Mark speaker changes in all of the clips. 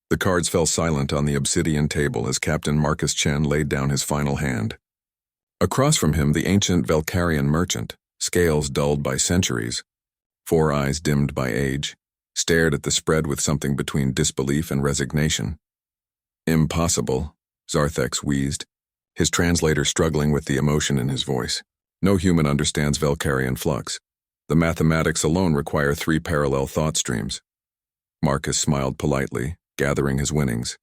Speaker 1: The cards fell silent on the obsidian table as Captain Marcus Chen laid down his final hand. Across from him, the ancient Valkyrian merchant, scales dulled by centuries, 4 eyes dimmed by age, stared at the spread with something between disbelief and resignation. "Impossible," Zarthex wheezed, his translator struggling with the emotion in his voice. "No human understands Valkyrian flux. The mathematics alone require 3 parallel thought streams." Marcus smiled politely, gathering his winnings.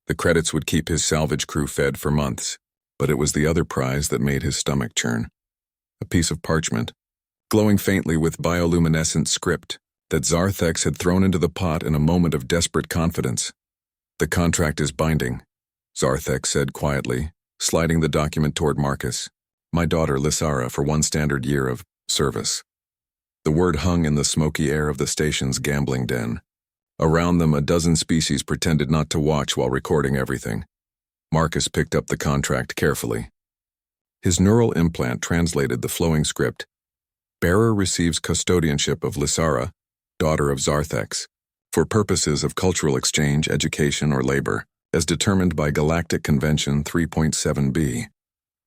Speaker 1: The credits would keep his salvage crew fed for months, but it was the other prize that made his stomach churn. A piece of parchment, glowing faintly with bioluminescent script, that Zarthex had thrown into the pot in a moment of desperate confidence. "The contract is binding," Zarthex said quietly, sliding the document toward Marcus. "My daughter Lysara for 1 standard year of service." The word hung in the smoky air of the station's gambling den. Around them, a dozen species pretended not to watch while recording everything. Marcus picked up the contract carefully. His neural implant translated the flowing script. "Bearer receives custodianship of Lysara, daughter of Zarthex, for purposes of cultural exchange, education, or labor, as determined by Galactic Convention 3.7b.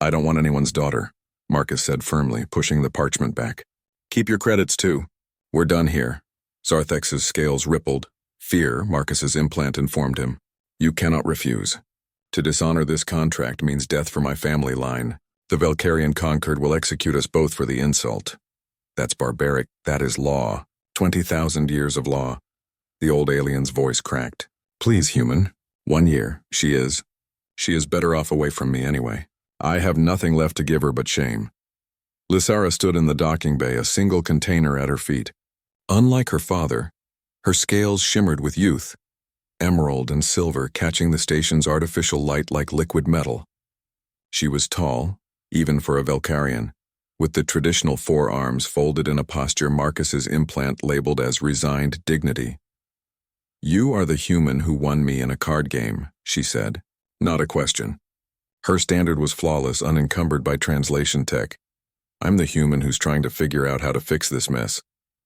Speaker 1: "I don't want anyone's daughter," Marcus said firmly, pushing the parchment back. "Keep your credits, too. We're done here." Zarthex's scales rippled. Fear, Marcus's implant informed him. "You cannot refuse. To dishonor this contract means death for my family line. The Valkyrian conquered will execute us both for the insult." "That's barbaric. That is law. 20,000 years of law." The old alien's voice cracked. "Please, human. 1 year. She is better off away from me anyway. I have nothing left to give her but shame." Lysara stood in the docking bay, a single container at her feet. Unlike her father, her scales shimmered with youth, emerald and silver catching the station's artificial light like liquid metal. She was tall, even for a Valkyrian, with the traditional forearms folded in a posture Marcus's implant labeled as resigned dignity. "You are the human who won me in a card game," she said. Not a question. Her standard was flawless, unencumbered by translation tech. "I'm the human who's trying to figure out how to fix this mess,"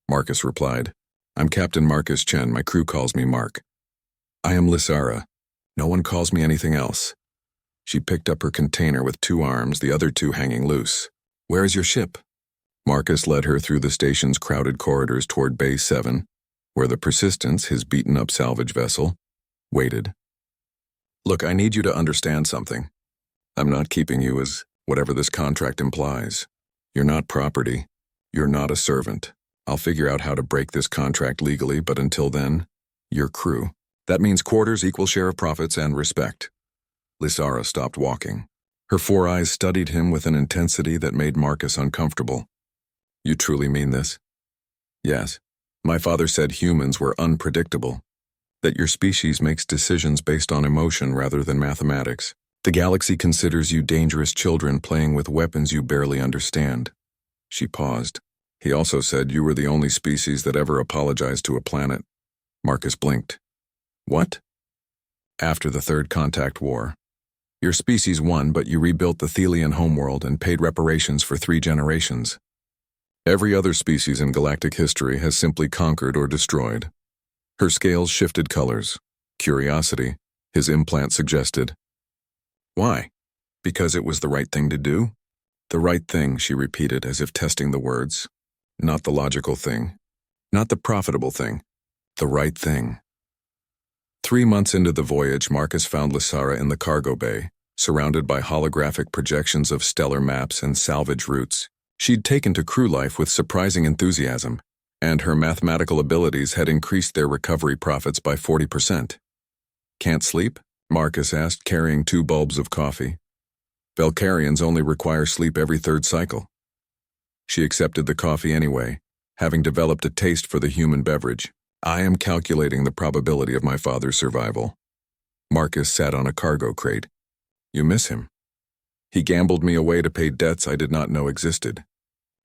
Speaker 1: Marcus replied. "I'm Captain Marcus Chen. My crew calls me Mark. I am Lysara. No one calls me anything else." She picked up her container with 2 arms, the other 2 hanging loose. "Where is your ship?" Marcus led her through the station's crowded corridors toward Bay 7, where the Persistence, his beaten-up salvage vessel, waited. "Look, I need you to understand something. I'm not keeping you as whatever this contract implies. You're not property. You're not a servant. I'll figure out how to break this contract legally, but until then, you're crew. That means quarters, equal share of profits, and respect." Lysara stopped walking. Her 4 eyes studied him with an intensity that made Marcus uncomfortable. "You truly mean this?" "Yes. My father said humans were unpredictable, that your species makes decisions based on emotion rather than mathematics. The galaxy considers you dangerous children playing with weapons you barely understand." She paused. "He also said you were the only species that ever apologized to a planet." Marcus blinked. "What?" "After the Third Contact War. Your species won, but you rebuilt the Thelian homeworld and paid reparations for 3 generations. Every other species in galactic history has simply conquered or destroyed." Her scales shifted colors. Curiosity, his implant suggested. "Why? Because it was the right thing to do?" "The right thing," she repeated as if testing the words. "Not the logical thing. Not the profitable thing. The right thing." 3 months into the voyage, Marcus found Lysara in the cargo bay, surrounded by holographic projections of stellar maps and salvage routes. She'd taken to crew life with surprising enthusiasm, and her mathematical abilities had increased their recovery profits by 40%. "Can't sleep?" Marcus asked, carrying 2 bulbs of coffee. "Valkyrians only require sleep every 3rd cycle." She accepted the coffee anyway, having developed a taste for the human beverage. "I am calculating the probability of my father's survival." Marcus sat on a cargo crate. "You miss him?" "He gambled me away to pay debts I did not know existed.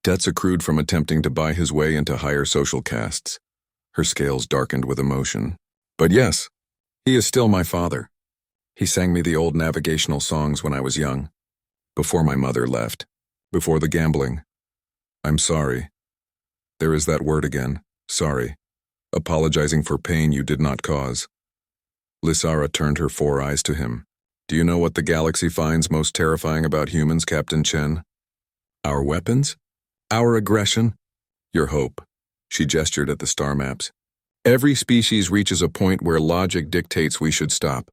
Speaker 1: Debts accrued from attempting to buy his way into higher social castes." Her scales darkened with emotion. "But yes, he is still my father. He sang me the old navigational songs when I was young, before my mother left, before the gambling. I'm sorry. There is that word again, sorry. Apologizing for pain you did not cause." Lysara turned her 4 eyes to him. Do you know what the galaxy finds most terrifying about humans, Captain Chen? Our weapons? Our aggression? Your hope. She gestured at the star maps. Every species reaches a point where logic dictates we should stop.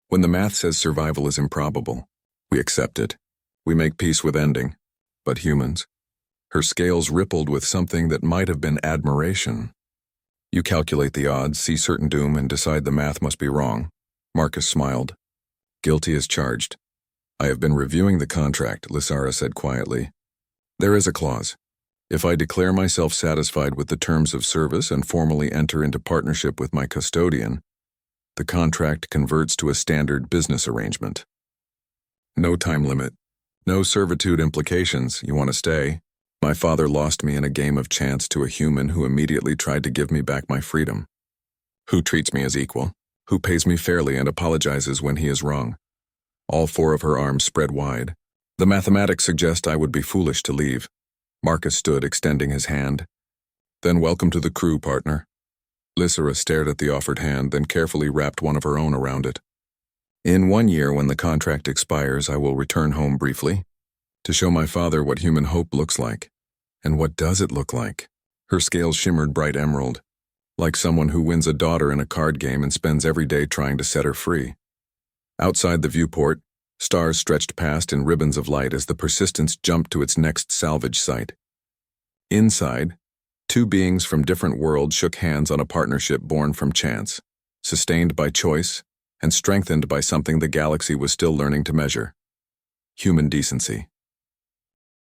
Speaker 1: When the math says survival is improbable, we accept it. We make peace with ending. But humans? Her scales rippled with something that might have been admiration. You calculate the odds, see certain doom, and decide the math must be wrong. Marcus smiled. Guilty as charged. I have been reviewing the contract, Lysara said quietly. There is a clause. If I declare myself satisfied with the terms of service and formally enter into partnership with my custodian, the contract converts to a standard business arrangement. No time limit. No servitude implications. You want to stay? My father lost me in a game of chance to a human who immediately tried to give me back my freedom. Who treats me as equal? Who pays me fairly and apologizes when he is wrong? All 4 of her arms spread wide. The mathematics suggest I would be foolish to leave. Marcus stood, extending his hand. Then welcome to the crew, partner. Lysara stared at the offered hand, then carefully wrapped one of her own around it. In 1 year, when the contract expires, I will return home briefly, to show my father what human hope looks like. And what does it look like? Her scales shimmered bright emerald, like someone who wins a daughter in a card game and spends every day trying to set her free. Outside the viewport, stars stretched past in ribbons of light as the Persistence jumped to its next salvage site. Inside, 2 beings from different worlds shook hands on a partnership born from chance, sustained by choice, and strengthened by something the galaxy was still learning to measure: human decency.